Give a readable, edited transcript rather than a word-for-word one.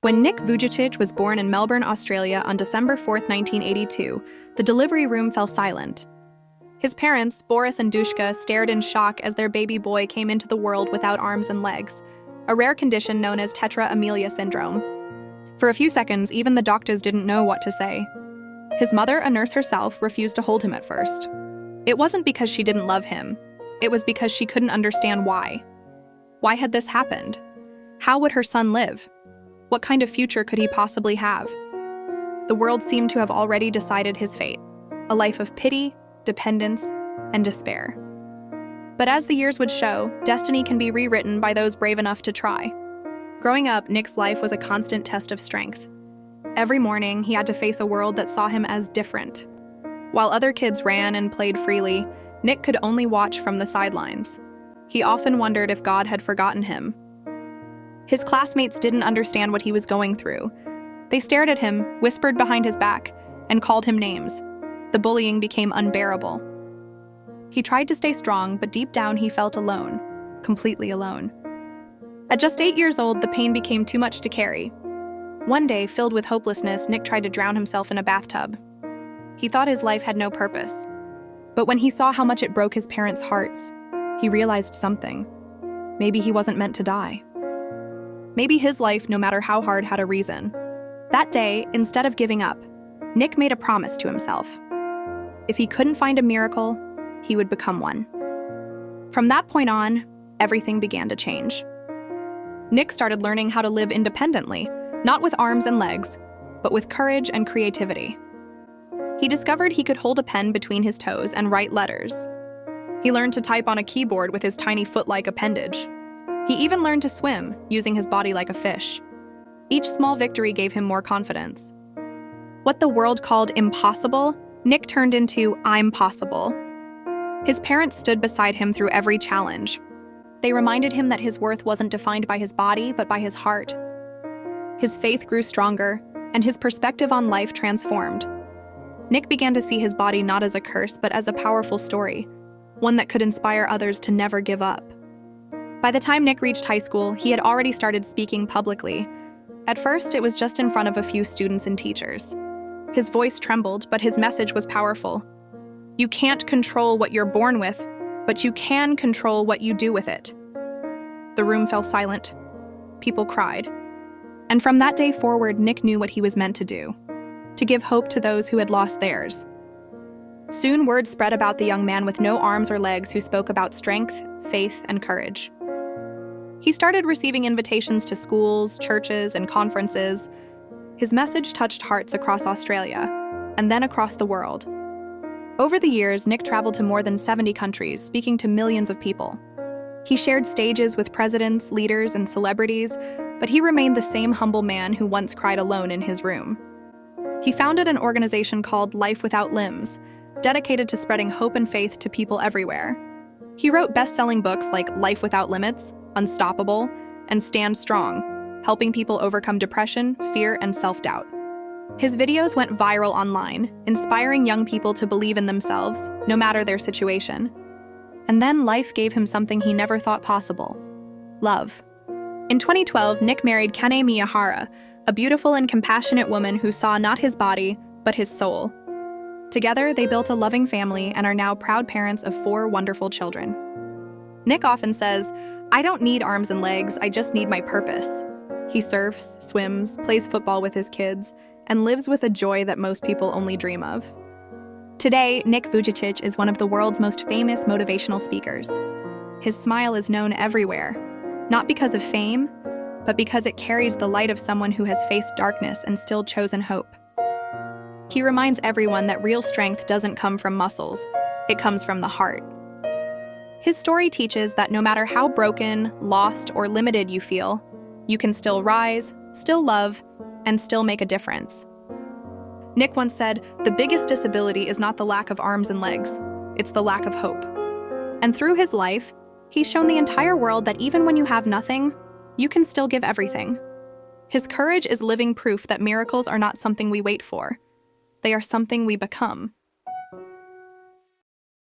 When Nick Vujicic was born in Melbourne, Australia on December 4, 1982, the delivery room fell silent. His parents, Boris and Dushka, stared in shock as their baby boy came into the world without arms and legs, a rare condition known as tetra amelia syndrome. For a few seconds, even the doctors didn't know what to say. His mother, a nurse herself, refused to hold him at first. It wasn't because she didn't love him. It was because she couldn't understand why. Why had this happened? How would her son live? What kind of future could he possibly have? The world seemed to have already decided his fate, a life of pity, dependence, and despair. But as the years would show, destiny can be rewritten by those brave enough to try. Growing up, Nick's life was a constant test of strength. Every morning, he had to face a world that saw him as different. While other kids ran and played freely, Nick could only watch from the sidelines. He often wondered if God had forgotten him. His classmates didn't understand what he was going through. They stared at him, whispered behind his back, and called him names. The bullying became unbearable. He tried to stay strong, but deep down he felt alone, completely alone. At just 8 years old, the pain became too much to carry. One day, filled with hopelessness, Nick tried to drown himself in a bathtub. He thought his life had no purpose. But when he saw how much it broke his parents' hearts, he realized something. Maybe he wasn't meant to die. Maybe his life, no matter how hard, had a reason. That day, instead of giving up, Nick made a promise to himself. If he couldn't find a miracle, he would become one. From that point on, everything began to change. Nick started learning how to live independently, not with arms and legs, but with courage and creativity. He discovered he could hold a pen between his toes and write letters. He learned to type on a keyboard with his tiny foot-like appendage. He even learned to swim, using his body like a fish. Each small victory gave him more confidence. What the world called impossible, Nick turned into I'm possible. His parents stood beside him through every challenge. They reminded him that his worth wasn't defined by his body, but by his heart. His faith grew stronger, and his perspective on life transformed. Nick began to see his body not as a curse, but as a powerful story, one that could inspire others to never give up. By the time Nick reached high school, he had already started speaking publicly. At first, it was just in front of a few students and teachers. His voice trembled, but his message was powerful. You can't control what you're born with, but you can control what you do with it. The room fell silent. People cried. And from that day forward, Nick knew what he was meant to do: to give hope to those who had lost theirs. Soon, word spread about the young man with no arms or legs who spoke about strength, faith, and courage. He started receiving invitations to schools, churches, and conferences. His message touched hearts across Australia, and then across the world. Over the years, Nick traveled to more than 70 countries, speaking to millions of people. He shared stages with presidents, leaders, and celebrities, but he remained the same humble man who once cried alone in his room. He founded an organization called Life Without Limbs, dedicated to spreading hope and faith to people everywhere. He wrote best-selling books like Life Without Limits, Unstoppable, and Stand Strong, helping people overcome depression, fear, and self-doubt. His videos went viral online, inspiring young people to believe in themselves, no matter their situation. And then life gave him something he never thought possible: love. In 2012, Nick married Kane Miyahara, a beautiful and compassionate woman who saw not his body, but his soul. Together, they built a loving family and are now proud parents of 4 wonderful children. Nick often says, "I don't need arms and legs, I just need my purpose." He surfs, swims, plays football with his kids, and lives with a joy that most people only dream of. Today, Nick Vujicic is one of the world's most famous motivational speakers. His smile is known everywhere, not because of fame, but because it carries the light of someone who has faced darkness and still chosen hope. He reminds everyone that real strength doesn't come from muscles, it comes from the heart. His story teaches that no matter how broken, lost, or limited you feel, you can still rise, still love, and still make a difference. Nick once said, "The biggest disability is not the lack of arms and legs, it's the lack of hope." And through his life, he's shown the entire world that even when you have nothing, you can still give everything. His courage is living proof that miracles are not something we wait for. They are something we become.